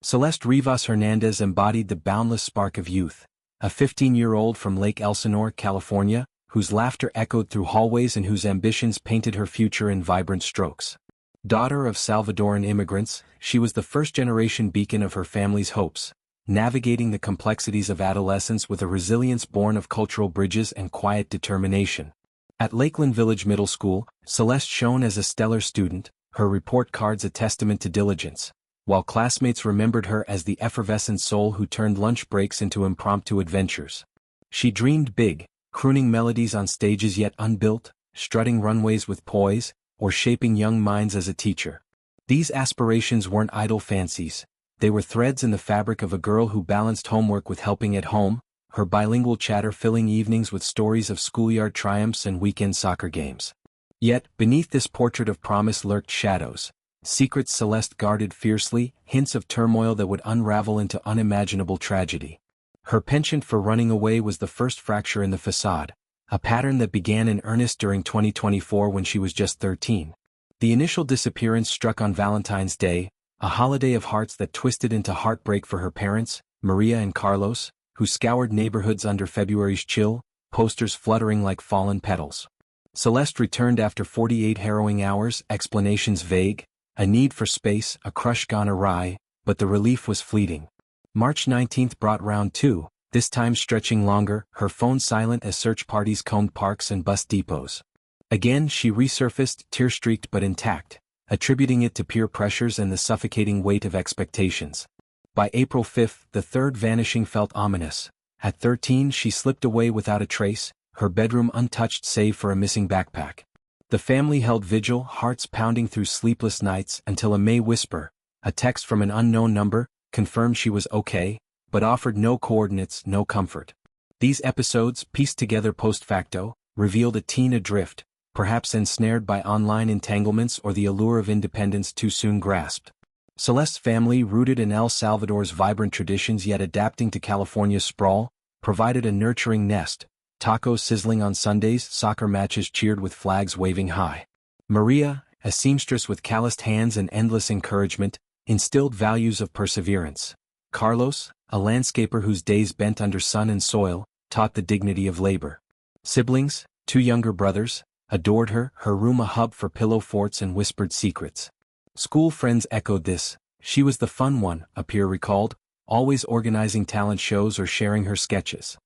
Celeste Rivas Hernandez embodied the boundless spark of youth, a 15-year-old from Lake Elsinore, California, whose laughter echoed through hallways and whose ambitions painted her future in vibrant strokes. Daughter of Salvadoran immigrants, she was the first-generation beacon of her family's hopes, navigating the complexities of adolescence with a resilience born of cultural bridges and quiet determination. At Lakeland Village Middle School, Celeste shone as a stellar student, her report cards a testament to diligence, while classmates remembered her as the effervescent soul who turned lunch breaks into impromptu adventures. She dreamed big, crooning melodies on stages yet unbuilt, strutting runways with poise, or shaping young minds as a teacher. These aspirations weren't idle fancies. They were threads in the fabric of a girl who balanced homework with helping at home, her bilingual chatter filling evenings with stories of schoolyard triumphs and weekend soccer games. Yet, beneath this portrait of promise lurked shadows, secrets Celeste guarded fiercely, hints of turmoil that would unravel into unimaginable tragedy. Her penchant for running away was the first fracture in the facade, a pattern that began in earnest during 2024 when she was just 13. The initial disappearance struck on Valentine's Day, a holiday of hearts that twisted into heartbreak for her parents, Maria and Carlos, who scoured neighborhoods under February's chill, posters fluttering like fallen petals. Celeste returned after 48 harrowing hours, explanations vague, a need for space, a crush gone awry, but the relief was fleeting. March 19th brought round two, this time stretching longer, her phone silent as search parties combed parks and bus depots. Again she resurfaced, tear-streaked but intact, attributing it to peer pressures and the suffocating weight of expectations. By April 5th, the third vanishing felt ominous. At 13 she slipped away without a trace, her bedroom untouched save for a missing backpack. The family held vigil, hearts pounding through sleepless nights until a May whisper, a text from an unknown number, confirmed she was okay, but offered no coordinates, no comfort. These episodes, pieced together post facto, revealed a teen adrift, perhaps ensnared by online entanglements or the allure of independence too soon grasped. Celeste's family, rooted in El Salvador's vibrant traditions yet adapting to California's sprawl, provided a nurturing nest, tacos sizzling on Sundays, soccer matches cheered with flags waving high. Maria, a seamstress with calloused hands and endless encouragement, instilled values of perseverance. Carlos, a landscaper whose days bent under sun and soil, taught the dignity of labor. Siblings, two younger brothers, adored her, her room a hub for pillow forts and whispered secrets. School friends echoed this. She was the fun one, a peer recalled, always organizing talent shows or sharing her sketches.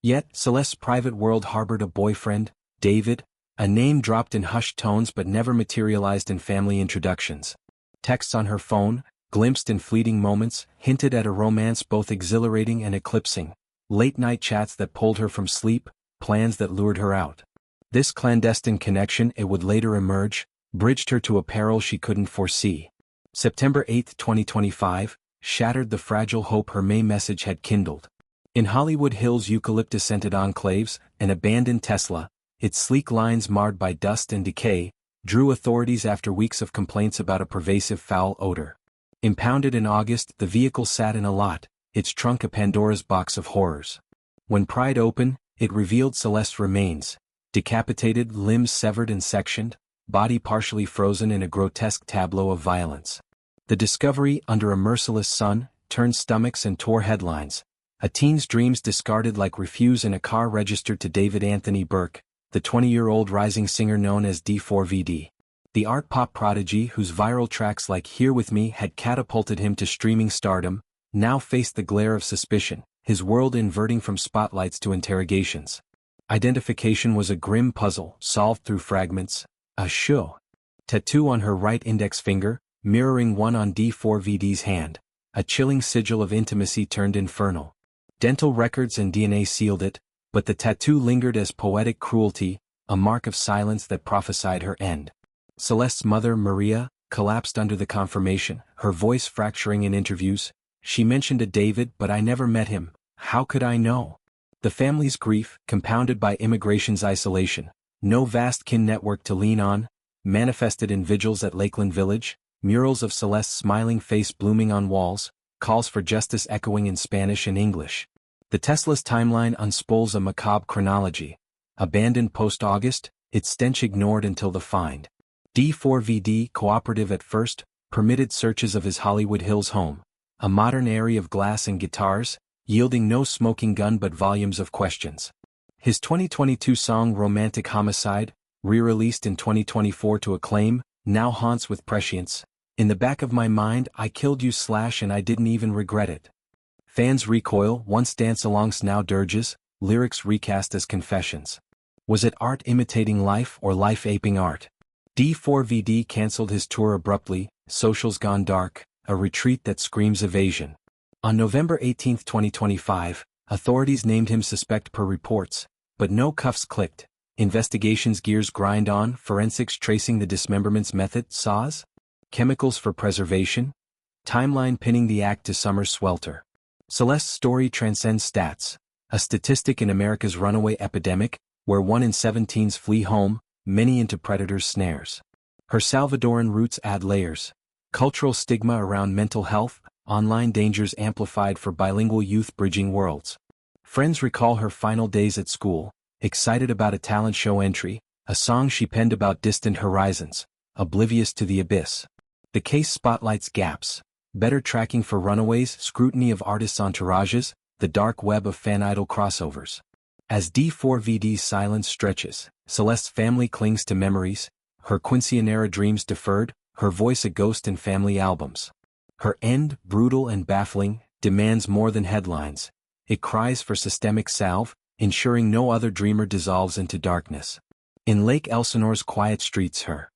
Yet, Celeste's private world harbored a boyfriend, David, a name dropped in hushed tones but never materialized in family introductions. Texts on her phone, glimpsed in fleeting moments, hinted at a romance both exhilarating and eclipsing. Late-night chats that pulled her from sleep, plans that lured her out. This clandestine connection, it would later emerge, bridged her to a peril she couldn't foresee. September 8, 2025, shattered the fragile hope her May message had kindled. In Hollywood Hills' eucalyptus-scented enclaves, an abandoned Tesla, its sleek lines marred by dust and decay, drew authorities after weeks of complaints about a pervasive foul odor. Impounded in August, the vehicle sat in a lot, its trunk a Pandora's box of horrors. When pried open, it revealed Celeste's remains, decapitated, limbs severed and sectioned, body partially frozen in a grotesque tableau of violence. The discovery, under a merciless sun, turned stomachs and tore headlines. A teen's dreams discarded like refuse in a car registered to David Anthony Burke, the 20-year-old rising singer known as d4vd's. The art pop prodigy whose viral tracks like Here With Me had catapulted him to streaming stardom, now faced the glare of suspicion, his world inverting from spotlights to interrogations. Identification was a grim puzzle, solved through fragments. A Shhh tattoo on her right index finger, mirroring one on d4vd's hand. A chilling sigil of intimacy turned infernal. Dental records and DNA sealed it, but the tattoo lingered as poetic cruelty, a mark of silence that prophesied her end. Celeste's mother, Maria, collapsed under the confirmation, her voice fracturing in interviews. She mentioned a David, but I never met him. How could I know? The family's grief, compounded by immigration's isolation, no vast kin network to lean on, manifested in vigils at Lakeland Village, murals of Celeste's smiling face blooming on walls, calls for justice echoing in Spanish and English. The Tesla's timeline unspools a macabre chronology. Abandoned post-August, its stench ignored until the find. d4vd, cooperative at first, permitted searches of his Hollywood Hills home, a modern area of glass and guitars, yielding no smoking gun but volumes of questions. His 2022 song Romantic Homicide, re-released in 2024 to acclaim, now haunts with prescience. In the back of my mind, I killed you / and I didn't even regret it. Fans recoil, once dance-alongs now dirges, lyrics recast as confessions. Was it art imitating life or life aping art? D4vd cancelled his tour abruptly, socials gone dark, a retreat that screams evasion. On November 18, 2025, authorities named him suspect per reports, but no cuffs clicked. Investigations gears grind on, forensics tracing the dismemberment's method, saws? Chemicals for preservation? Timeline pinning the act to summer swelter. Celeste's story transcends stats, a statistic in America's runaway epidemic, where 1 in 7 teens flee home, many into predators' snares. Her Salvadoran roots add layers. Cultural stigma around mental health, online dangers amplified for bilingual youth bridging worlds. Friends recall her final days at school, excited about a talent show entry, a song she penned about distant horizons, oblivious to the abyss. The case spotlights gaps, better tracking for runaways, scrutiny of artists' entourages, the dark web of fan idol crossovers. As D4vd's silence stretches, Celeste's family clings to memories, her quinceañera dreams deferred, her voice a ghost in family albums. Her end, brutal and baffling, demands more than headlines. It cries for systemic salve, ensuring no other dreamer dissolves into darkness. In Lake Elsinore's quiet streets, her